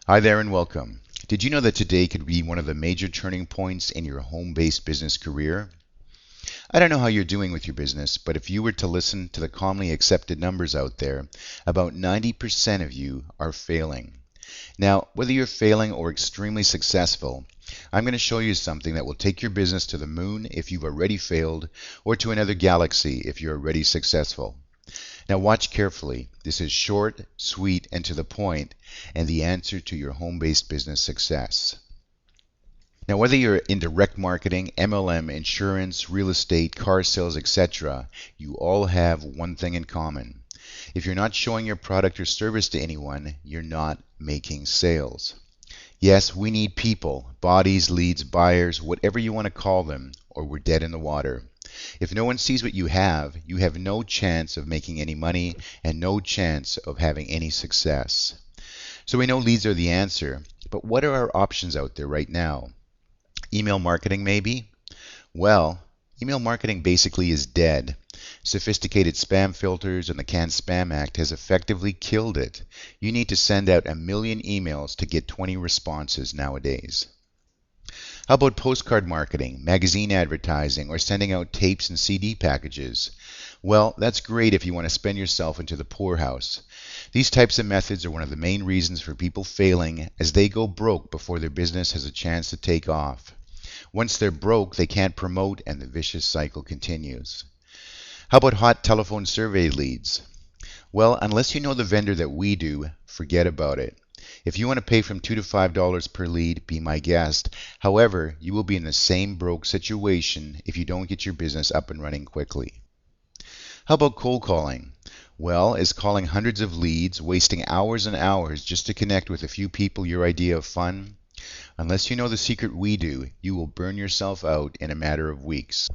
Hi there and welcome. Did you know that today could be one of the major turning points in your home-based business career? I don't know how you're doing with your business, but if you were to listen to the commonly accepted numbers out there, about 90% of you are failing. Now, whether you're failing or extremely successful, I'm going to show you something that will take your business to the moon if you've already failed, or to another galaxy if you're already successful. Now watch carefully. This is short, sweet, and to the point, and the answer to your home-based business success. Now whether you're in direct marketing, MLM, insurance, real estate, car sales, etc., you all have one thing in common. If you're not showing your product or service to anyone, you're not making sales. Yes, we need people, bodies, leads, buyers, whatever you want to call them, or we're dead in the water. If no one sees what you have no chance of making any money and no chance of having any success. So we know leads are the answer, but what are our options out there right now? Email marketing maybe? Well, email marketing basically is dead. Sophisticated spam filters and the Canned Spam Act has effectively killed it. You need to send out 1 million emails to get 20 responses nowadays. How about postcard marketing, magazine advertising, or sending out tapes and CD packages? Well, that's great if you want to spend yourself into the poorhouse. These types of methods are one of the main reasons for people failing, as they go broke before their business has a chance to take off. Once they're broke, they can't promote, and the vicious cycle continues. How about hot telephone survey leads? Well, unless you know the vendor that we do, forget about it. If you want to pay from $2 to $5 per lead, be my guest. However, you will be in the same broke situation if you don't get your business up and running quickly. How about cold calling? Well, is calling hundreds of leads, wasting hours and hours just to connect with a few people your idea of fun? Unless you know the secret we do, you will burn yourself out in a matter of weeks.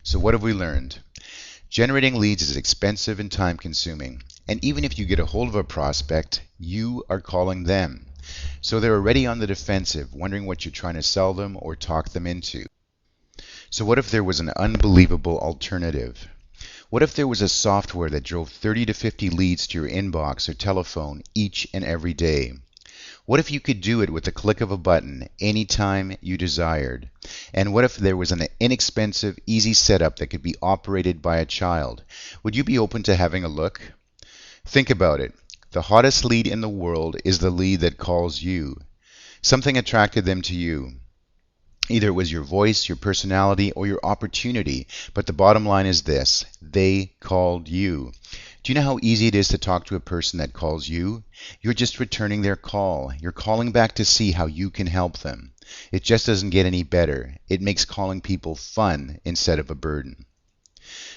So what have we learned? Generating leads is expensive and time consuming. And even if you get a hold of a prospect, you are calling them. So they're already on the defensive, wondering what you're trying to sell them or talk them into. So what if there was an unbelievable alternative? What if there was a software that drove 30 to 50 leads to your inbox or telephone each and every day? What if you could do it with the click of a button anytime you desired? And what if there was an inexpensive, easy setup that could be operated by a child? Would you be open to having a look? Think about it. The hottest lead in the world is the lead that calls you. Something attracted them to you. Either it was your voice, your personality, or your opportunity, but the bottom line is this: they called you. Do you know how easy it is to talk to a person that calls you? You're just returning their call. You're calling back to see how you can help them. It just doesn't get any better. It makes calling people fun instead of a burden.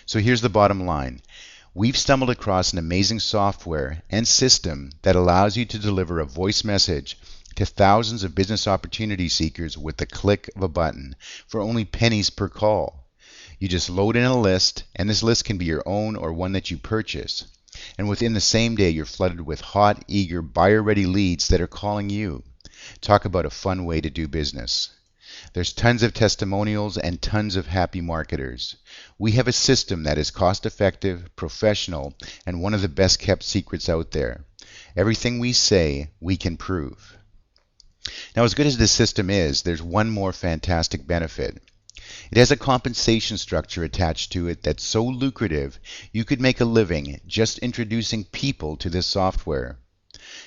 So here's the bottom line. We've stumbled across an amazing software and system that allows you to deliver a voice message to thousands of business opportunity seekers with the click of a button for only pennies per call. You just load in a list, and this list can be your own or one that you purchase. And within the same day, you're flooded with hot, eager, buyer-ready leads that are calling you. Talk about a fun way to do business. There's tons of testimonials and tons of happy marketers. We have a system that is cost-effective, professional, and one of the best-kept secrets out there. Everything we say, we can prove. Now, as good as this system is, there's one more fantastic benefit. It has a compensation structure attached to it that's so lucrative, you could make a living just introducing people to this software.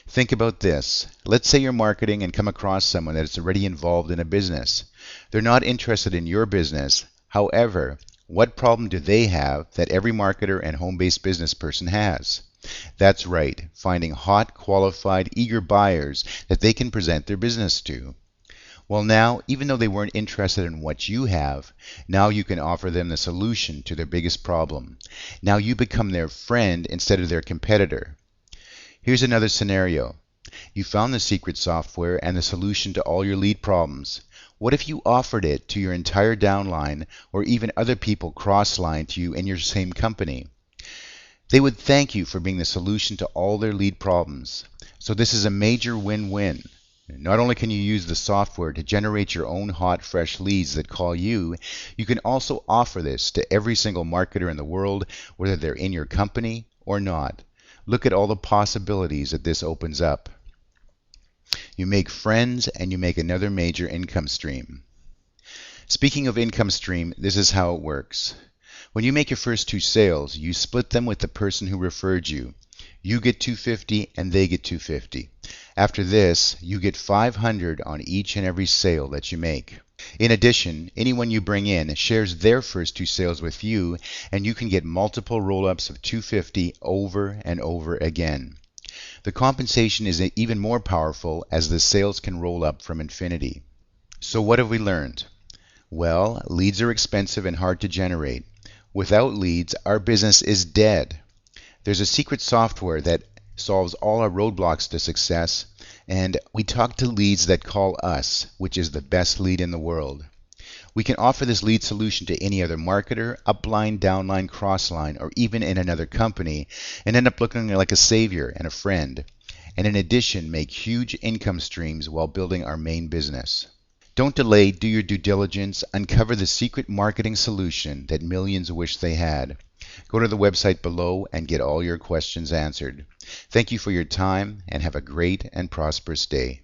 Think about this. Let's say you're marketing and come across someone that is already involved in a business. They're not interested in your business. However, what problem do they have that every marketer and home-based business person has? That's right, finding hot, qualified, eager buyers that they can present their business to. Well now, even though they weren't interested in what you have, now you can offer them the solution to their biggest problem. Now you become their friend instead of their competitor. Here's another scenario. You found the secret software and the solution to all your lead problems. What if you offered it to your entire downline or even other people cross-line to you in your same company? They would thank you for being the solution to all their lead problems. So this is a major win-win. Not only can you use the software to generate your own hot, fresh leads that call you, you can also offer this to every single marketer in the world, whether they're in your company or not. Look at all the possibilities that this opens up. You make friends and you make another major income stream. Speaking of income stream, this is how it works. When you make your first 2 sales, you split them with the person who referred you. You get $250 and they get $250. After this, you get $500 on each and every sale that you make. In addition, anyone you bring in shares their first 2 sales with you, and you can get multiple roll-ups of $250 over and over again. The compensation is even more powerful as the sales can roll up from infinity. So what have we learned? Well, leads are expensive and hard to generate. Without leads, our business is dead. There's a secret software that solves all our roadblocks to success, and we talk to leads that call us, which is the best lead in the world. We can offer this lead solution to any other marketer, upline, downline, crossline, or even in another company, and end up looking like a savior and a friend, and in addition make huge income streams while building our main business. Don't delay, do your due diligence, uncover the secret marketing solution that millions wish they had. Go to the website below and get all your questions answered. Thank you for your time and have a great and prosperous day.